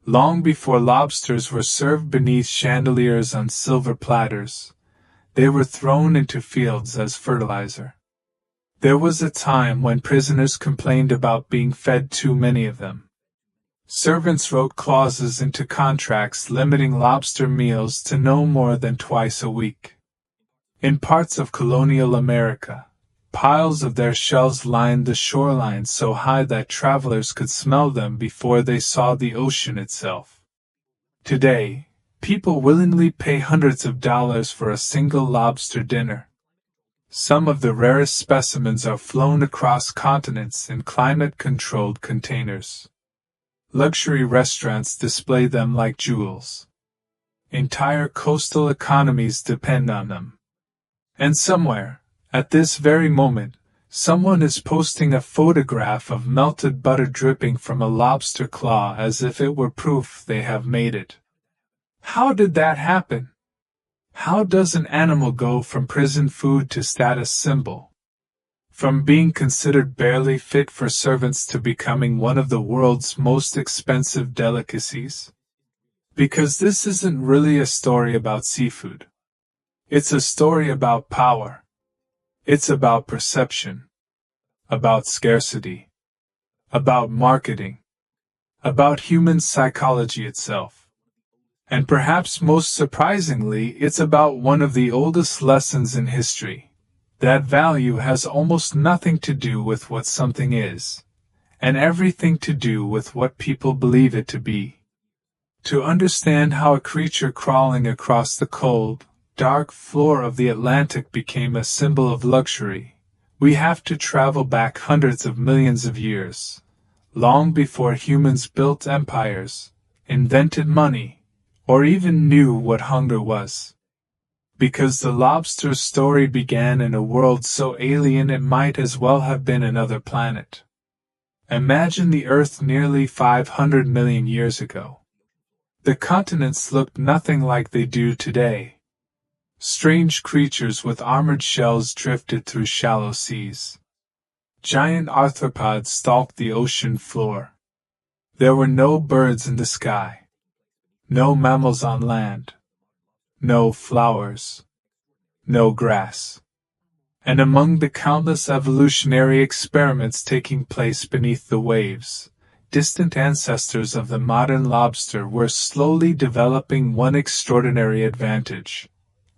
Long before lobsters were served beneath chandeliers on silver platters, they were thrown into fields as fertilizer. There was a time when prisoners complained about being fed too many of them. Servants wrote clauses into contracts limiting lobster meals to no more than twice a week. In parts of colonial America, piles of their shells lined the shoreline so high that travelers could smell them before they saw the ocean itself. Today, people willingly pay hundreds of dollars for a single lobster dinner. Some of the rarest specimens are flown across continents in climate-controlled containers. Luxury restaurants display them like jewels. Entire coastal economies depend on them. And somewhere, at this very moment, someone is posting a photograph of melted butter dripping from a lobster claw as if it were proof they have made it. How did that happen? How does an animal go from prison food to status symbol? From being considered barely fit for servants to becoming one of the world's most expensive delicacies? Because this isn't really a story about seafood. It's a story about power. It's about perception. About scarcity. About marketing. About human psychology itself. And perhaps most surprisingly, it's about one of the oldest lessons in history. That value has almost nothing to do with what something is, and everything to do with what people believe it to be. To understand how a creature crawling across the cold, dark floor of the Atlantic became a symbol of luxury, we have to travel back hundreds of millions of years, long before humans built empires, invented money, or even knew what hunger was. Because the lobster's story began in a world so alien it might as well have been another planet. Imagine the Earth nearly 500 million years ago. The continents looked nothing like they do today. Strange creatures with armored shells drifted through shallow seas. Giant arthropods stalked the ocean floor. There were no birds in the sky. No mammals on land. No flowers. No grass. And among the countless evolutionary experiments taking place beneath the waves, distant ancestors of the modern lobster were slowly developing one extraordinary advantage: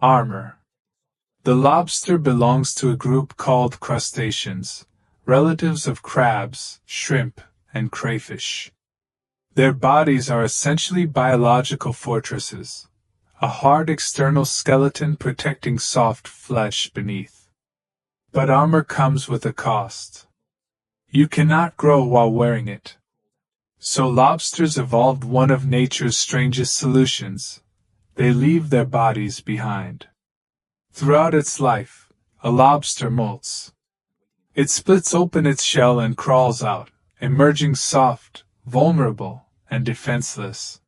armor. The lobster belongs to a group called crustaceans, relatives of crabs, shrimp, and crayfish. Their bodies are essentially biological fortresses, a hard external skeleton protecting soft flesh beneath. But armor comes with a cost. You cannot grow while wearing it. So lobsters evolved one of nature's strangest solutions. They leave their bodies behind. Throughout its life, a lobster molts. It splits open its shell and crawls out, emerging soft, vulnerable, and defenseless.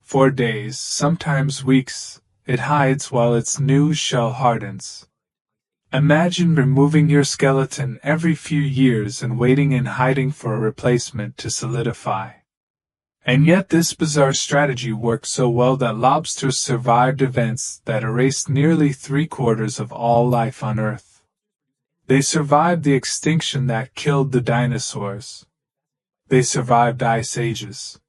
For days, sometimes weeks, it hides while its new shell hardens. Imagine removing your skeleton every few years and waiting in hiding for a replacement to solidify. And yet this bizarre strategy worked so well that lobsters survived events that erased nearly 3/4 of all life on Earth. They survived the extinction that killed the dinosaurs. They survived ice ages.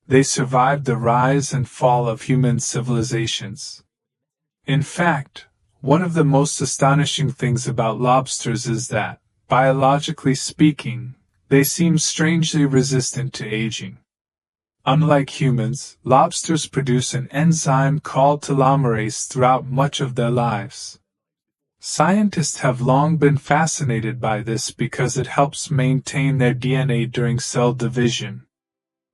They survived the rise and fall of human civilizations. In fact, one of the most astonishing things about lobsters is that, biologically speaking, they seem strangely resistant to aging. Unlike humans, lobsters produce an enzyme called telomerase throughout much of their lives. Scientists have long been fascinated by this because it helps maintain their DNA during cell division.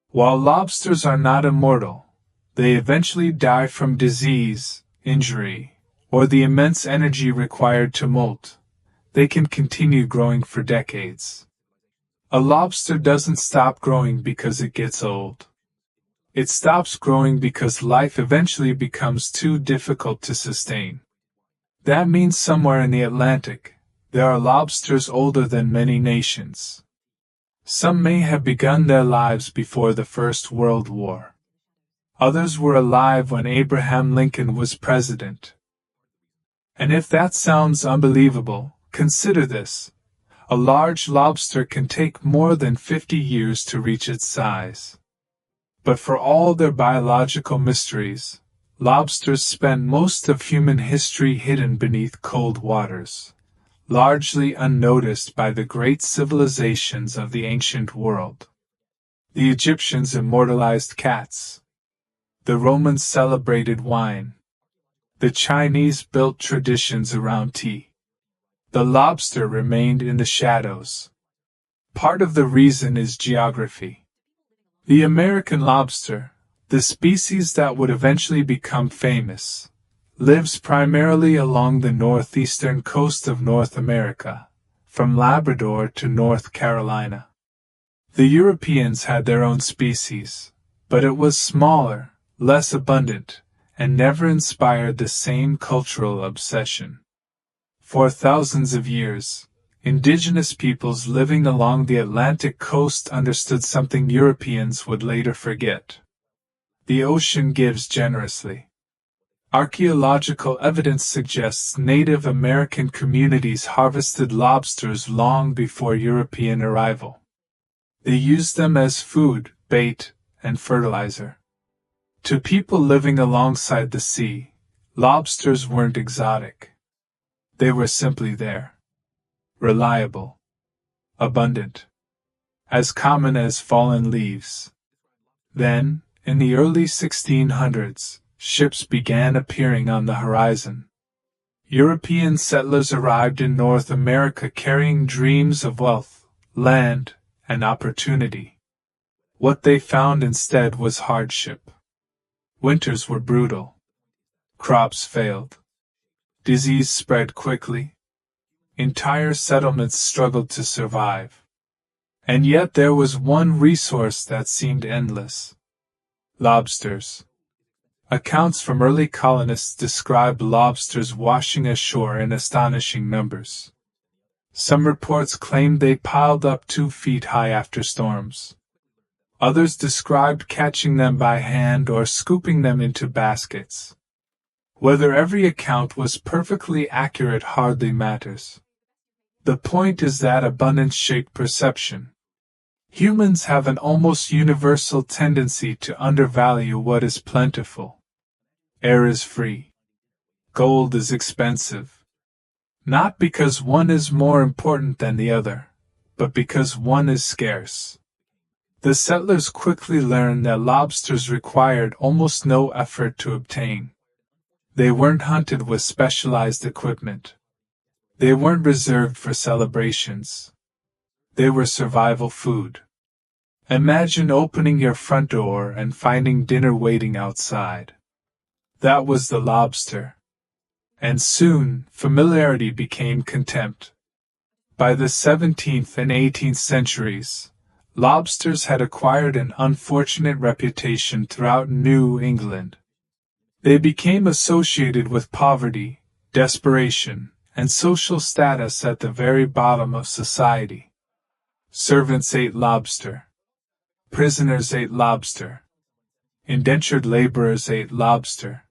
While lobsters are not immortal, they eventually die from disease, injury, or the immense energy required to molt. They can continue growing for decades. A lobster doesn't stop growing because it gets old. It stops growing because life eventually becomes too difficult to sustain. That means somewhere in the Atlantic, there are lobsters older than many nations. Some may have begun their lives before the First World War. Others were alive when Abraham Lincoln was president. And if that sounds unbelievable, consider this. A large lobster can take more than 50 years to reach its size. But for all their biological mysteries, lobsters spent most of human history hidden beneath cold waters, largely unnoticed by the great civilizations of the ancient world. The Egyptians immortalized cats. The Romans celebrated wine. The Chinese built traditions around tea. The lobster remained in the shadows. Part of the reason is geography. The American lobster, the species that would eventually become famous, lives primarily along the northeastern coast of North America, from Labrador to North Carolina. The Europeans had their own species, but it was smaller, less abundant, and never inspired the same cultural obsession. For thousands of years, indigenous peoples living along the Atlantic coast understood something Europeans would later forget. The ocean gives generously. Archaeological evidence suggests Native American communities harvested lobsters long before European arrival. They used them as food, bait, and fertilizer. To people living alongside the sea, lobsters weren't exotic. They were simply there. Reliable. Abundant. As common as fallen leaves. Then, in the early 1600s, ships began appearing on the horizon. European settlers arrived in North America carrying dreams of wealth, land, and opportunity. What they found instead was hardship. Winters were brutal. Crops failed. Disease spread quickly. Entire settlements struggled to survive. And yet there was one resource that seemed endless. Lobsters. Accounts from early colonists describe lobsters washing ashore in astonishing numbers. Some reports claimed they piled up 2 feet high after storms. Others described catching them by hand or scooping them into baskets. Whether every account was perfectly accurate hardly matters. The point is that abundance shaped perception. Humans have an almost universal tendency to undervalue what is plentiful. Air is free. Gold is expensive. Not because one is more important than the other, but because one is scarce. The settlers quickly learned that lobsters required almost no effort to obtain. They weren't hunted with specialized equipment. They weren't reserved for celebrations. They were survival food. Imagine opening your front door and finding dinner waiting outside. That was the lobster. And soon, familiarity became contempt. By the 17th and 18th centuries, lobsters had acquired an unfortunate reputation throughout New England. They became associated with poverty, desperation, and social status at the very bottom of society. Servants ate lobster. Prisoners ate lobster. Indentured laborers ate lobster.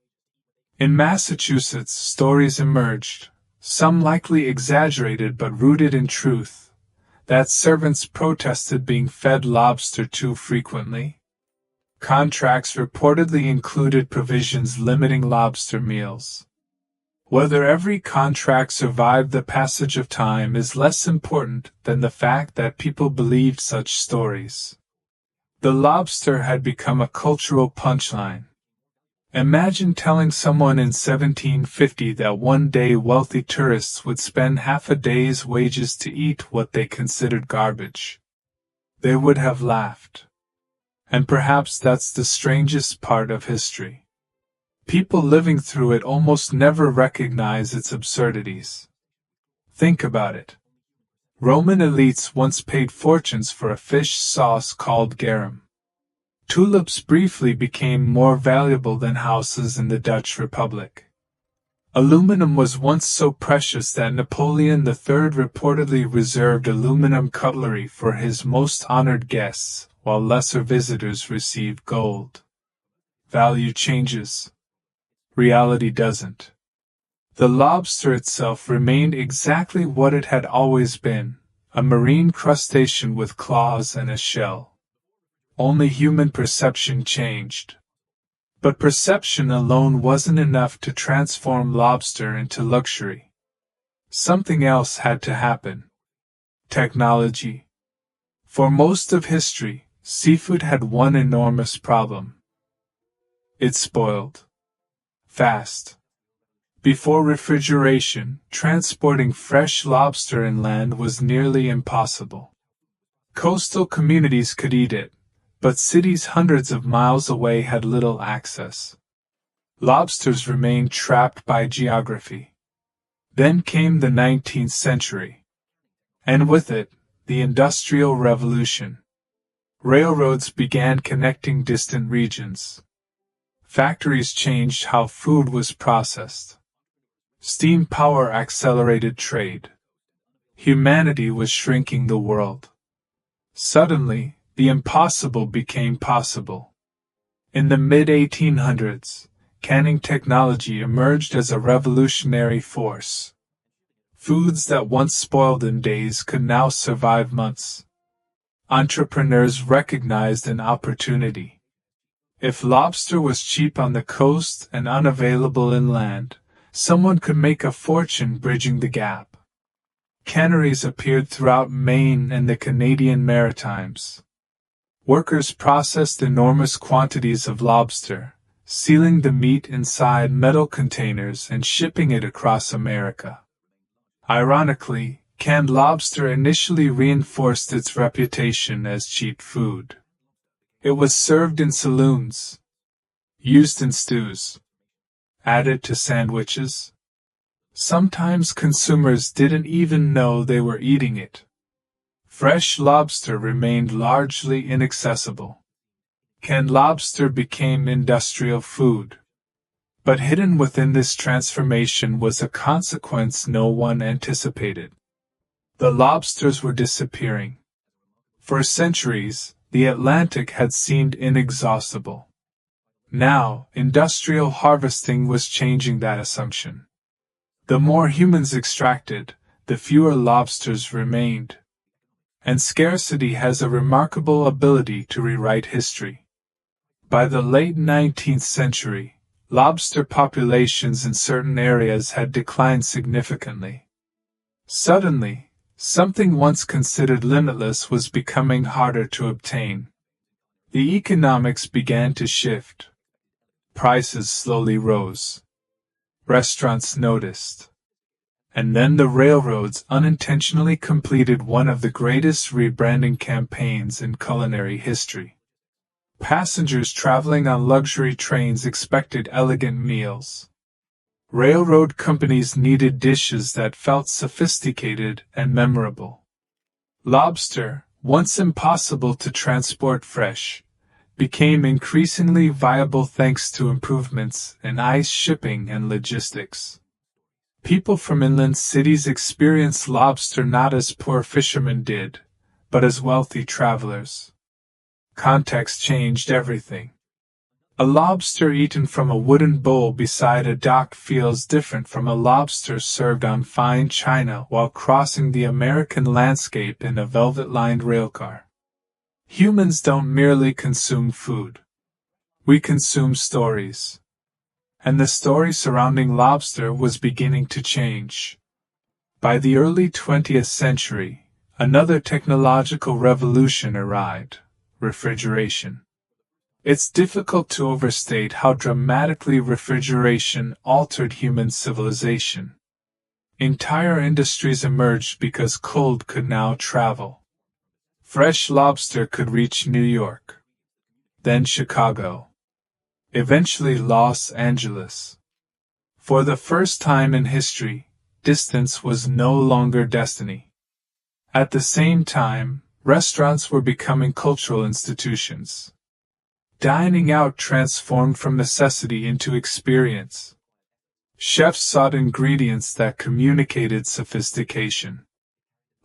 In Massachusetts, stories emerged, some likely exaggerated but rooted in truth, that servants protested being fed lobster too frequently. Contracts reportedly included provisions limiting lobster meals. Whether every contract survived the passage of time is less important than the fact that people believed such stories. The lobster had become a cultural punchline. Imagine telling someone in 1750 that one day wealthy tourists would spend half a day's wages to eat what they considered garbage. They would have laughed. And perhaps that's the strangest part of history. People living through it almost never recognize its absurdities. Think about it. Roman elites once paid fortunes for a fish sauce called garum. Tulips briefly became more valuable than houses in the Dutch Republic. Aluminum was once so precious that Napoleon III reportedly reserved aluminum cutlery for his most honored guests, while lesser visitors received gold. Value changes. Reality doesn't. The lobster itself remained exactly what it had always been, a marine crustacean with claws and a shell. Only human perception changed. But perception alone wasn't enough to transform lobster into luxury. Something else had to happen. Technology. For most of history, seafood had one enormous problem. It spoiled. Fast. Before refrigeration, transporting fresh lobster inland was nearly impossible. Coastal communities could eat it, but cities hundreds of miles away had little access. Lobsters remained trapped by geography. Then came the 19th century. And with it, the Industrial Revolution. Railroads began connecting distant regions. Factories changed how food was processed. Steam power accelerated trade. Humanity was shrinking the world. Suddenly, the impossible became possible. In the mid-1800s, canning technology emerged as a revolutionary force. Foods that once spoiled in days could now survive months. Entrepreneurs recognized an opportunity. If lobster was cheap on the coast and unavailable inland, someone could make a fortune bridging the gap. Canneries appeared throughout Maine and the Canadian Maritimes. Workers processed enormous quantities of lobster, sealing the meat inside metal containers and shipping it across America. Ironically, canned lobster initially reinforced its reputation as cheap food. It was served in saloons, used in stews, added to sandwiches. Sometimes consumers didn't even know they were eating it. Fresh lobster remained largely inaccessible. Canned lobster became industrial food. But hidden within this transformation was a consequence no one anticipated. The lobsters were disappearing. For centuries, the Atlantic had seemed inexhaustible. Now, industrial harvesting was changing that assumption. The more humans extracted, the fewer lobsters remained. And scarcity has a remarkable ability to rewrite history. By the late 19th century, lobster populations in certain areas had declined significantly. Suddenly, something once considered limitless was becoming harder to obtain. The economics began to shift. Prices slowly rose. Restaurants noticed. And then the railroads unintentionally completed one of the greatest rebranding campaigns in culinary history. Passengers traveling on luxury trains expected elegant meals. Railroad companies needed dishes that felt sophisticated and memorable. Lobster, once impossible to transport fresh, became increasingly viable thanks to improvements in ice shipping and logistics. People from inland cities experienced lobster not as poor fishermen did, but as wealthy travelers. Context changed everything. A lobster eaten from a wooden bowl beside a dock feels different from a lobster served on fine china while crossing the American landscape in a velvet-lined railcar. Humans don't merely consume food. We consume stories. And the story surrounding lobster was beginning to change. By the early 20th century, another technological revolution arrived: refrigeration. It's difficult to overstate how dramatically refrigeration altered human civilization. Entire industries emerged because cold could now travel. Fresh lobster could reach New York, then Chicago, eventually Los Angeles. For the first time in history, distance was no longer destiny. At the same time, restaurants were becoming cultural institutions. Dining out transformed from necessity into experience. Chefs sought ingredients that communicated sophistication.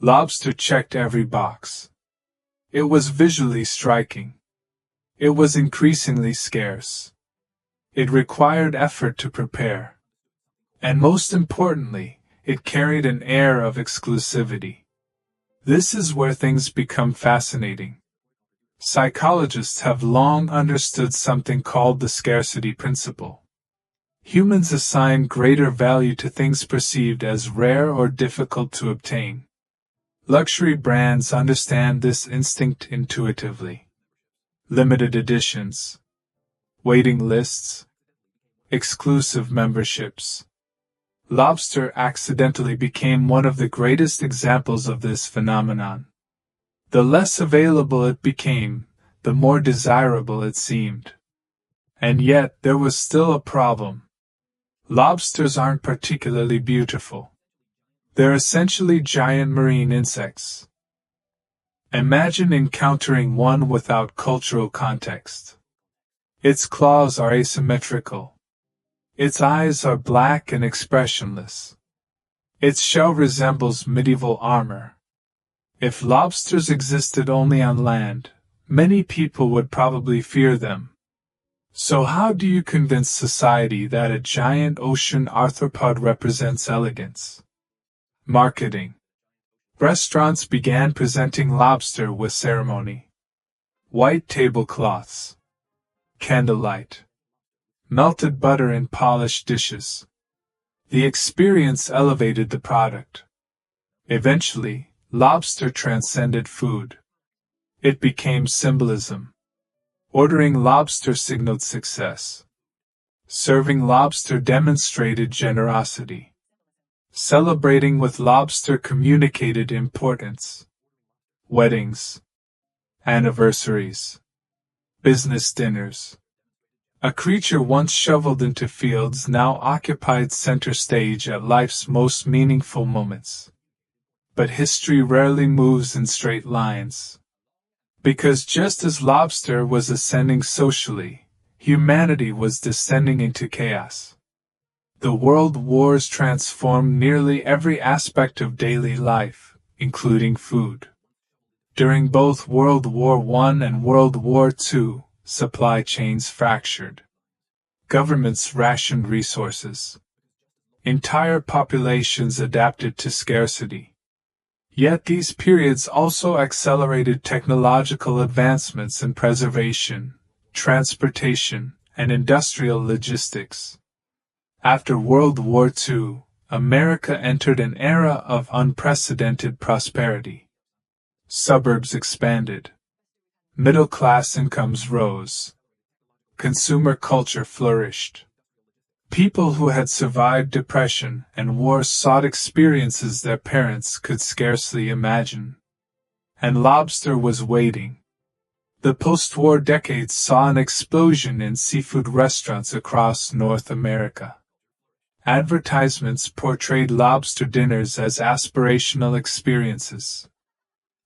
Lobster checked every box. It was visually striking. It was increasingly scarce. It required effort to prepare. And most importantly, it carried an air of exclusivity. This is where things become fascinating. Psychologists have long understood something called the scarcity principle. Humans assign greater value to things perceived as rare or difficult to obtain. Luxury brands understand this instinct intuitively. Limited editions, waiting lists, exclusive memberships. Lobster accidentally became one of the greatest examples of this phenomenon. The less available it became, the more desirable it seemed. And yet there was still a problem. Lobsters aren't particularly beautiful. They're essentially giant marine insects. Imagine encountering one without cultural context. Its claws are asymmetrical. Its eyes are black and expressionless. Its shell resembles medieval armor. If lobsters existed only on land, many people would probably fear them. So how do you convince society that a giant ocean arthropod represents elegance? Marketing. Restaurants began presenting lobster with ceremony. White tablecloths. Candlelight. Melted butter in polished dishes. The experience elevated the product. Eventually, lobster transcended food. It became symbolism. Ordering lobster signaled success. Serving lobster demonstrated generosity. Celebrating with lobster communicated importance. Weddings. Anniversaries. Business dinners. A creature once shoveled into fields now occupied center stage at life's most meaningful moments. But history rarely moves in straight lines. Because just as lobster was ascending socially, humanity was descending into chaos. The world wars transformed nearly every aspect of daily life, including food. During both World War I and World War II, supply chains fractured. Governments rationed resources. Entire populations adapted to scarcity. Yet these periods also accelerated technological advancements in preservation, transportation, and industrial logistics. After World War II, America entered an era of unprecedented prosperity. Suburbs expanded. Middle-class incomes rose. Consumer culture flourished. People who had survived depression and war sought experiences their parents could scarcely imagine. And lobster was waiting. The post-war decades saw an explosion in seafood restaurants across North America. Advertisements portrayed lobster dinners as aspirational experiences.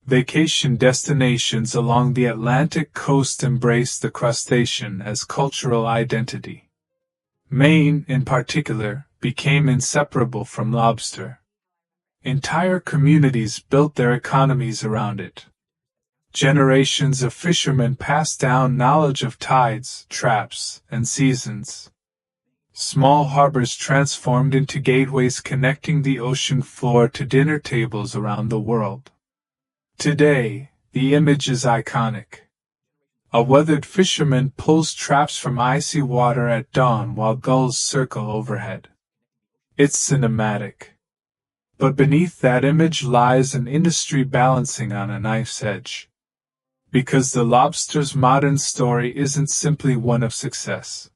Vacation destinations along the Atlantic coast embraced the crustacean as cultural identity. Maine, in particular, became inseparable from lobster. Entire communities built their economies around it. Generations of fishermen passed down knowledge of tides, traps, and seasons. Small harbors transformed into gateways connecting the ocean floor to dinner tables around the world. Today, the image is iconic. A weathered fisherman pulls traps from icy water at dawn while gulls circle overhead. It's cinematic. But beneath that image lies an industry balancing on a knife's edge. Because the lobster's modern story isn't simply one of success.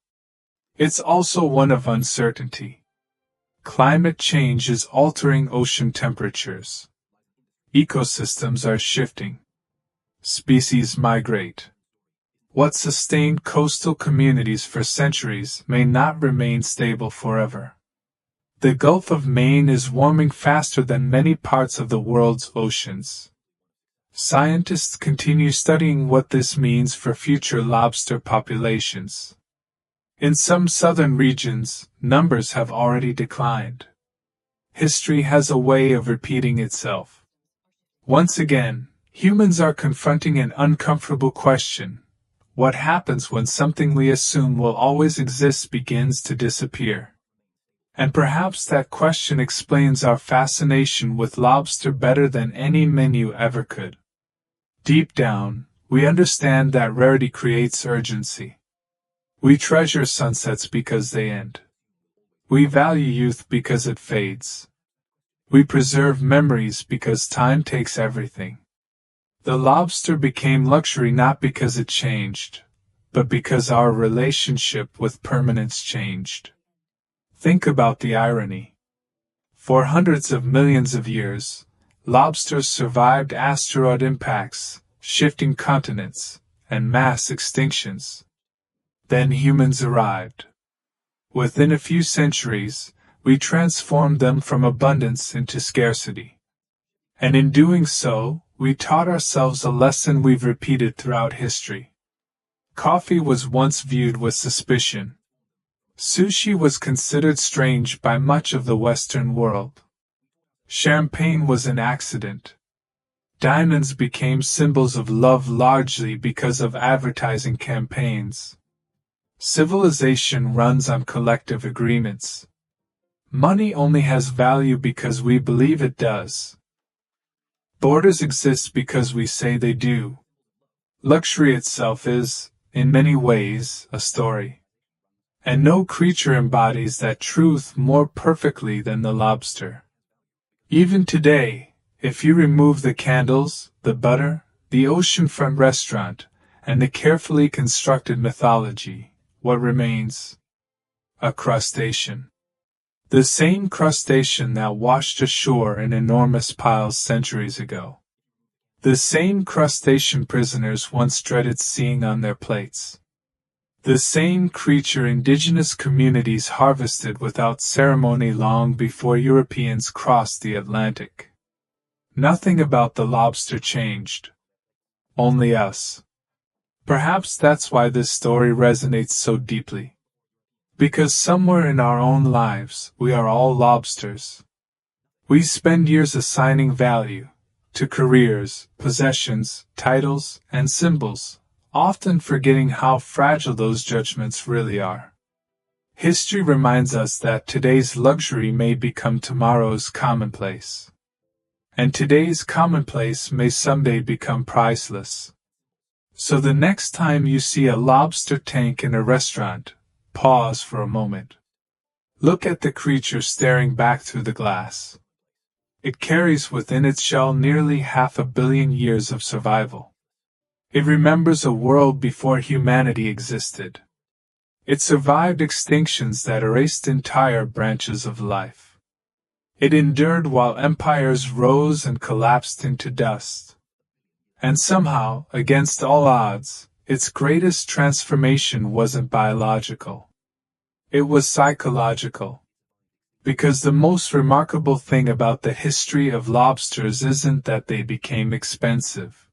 It's also one of uncertainty. Climate change is altering ocean temperatures. Ecosystems are shifting. Species migrate. What sustained coastal communities for centuries may not remain stable forever. The Gulf of Maine is warming faster than many parts of the world's oceans. Scientists continue studying what this means for future lobster populations. In some southern regions, numbers have already declined. History has a way of repeating itself. Once again, humans are confronting an uncomfortable question. What happens when something we assume will always exist begins to disappear? And perhaps that question explains our fascination with lobster better than any menu ever could. Deep down, we understand that rarity creates urgency. We treasure sunsets because they end. We value youth because it fades. We preserve memories because time takes everything. The lobster became luxury not because it changed, but because our relationship with permanence changed. Think about the irony. For hundreds of millions of years, lobsters survived asteroid impacts, shifting continents, and mass extinctions. Then humans arrived. Within a few centuries, we transformed them from abundance into scarcity. And in doing so, we taught ourselves a lesson we've repeated throughout history. Coffee was once viewed with suspicion. Sushi was considered strange by much of the Western world. Champagne was an accident. Diamonds became symbols of love largely because of advertising campaigns. Civilization runs on collective agreements. Money only has value because we believe it does. Borders exist because we say they do. Luxury itself is, in many ways, a story. And no creature embodies that truth more perfectly than the lobster. Even today, if you remove the candles, the butter, the oceanfront restaurant, and the carefully constructed mythology, what remains? A crustacean. The same crustacean that washed ashore in enormous piles centuries ago. The same crustacean prisoners once dreaded seeing on their plates. The same creature indigenous communities harvested without ceremony long before Europeans crossed the Atlantic. Nothing about the lobster changed. Only us. Perhaps that's why this story resonates so deeply. Because somewhere in our own lives, we are all lobsters. We spend years assigning value to careers, possessions, titles, and symbols, often forgetting how fragile those judgments really are. History reminds us that today's luxury may become tomorrow's commonplace. And today's commonplace may someday become priceless. So the next time you see a lobster tank in a restaurant, pause for a moment. Look at the creature staring back through the glass. It carries within its shell nearly 500 million years of survival. It remembers a world before humanity existed. It survived extinctions that erased entire branches of life. It endured while empires rose and collapsed into dust. And somehow, against all odds, its greatest transformation wasn't biological. It was psychological. Because the most remarkable thing about the history of lobsters isn't that they became expensive.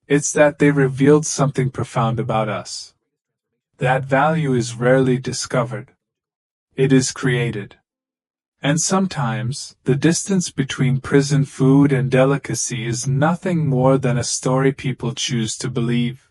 It's that they revealed something profound about us. That value is rarely discovered. It is created. And sometimes, the distance between prison food and delicacy is nothing more than a story people choose to believe.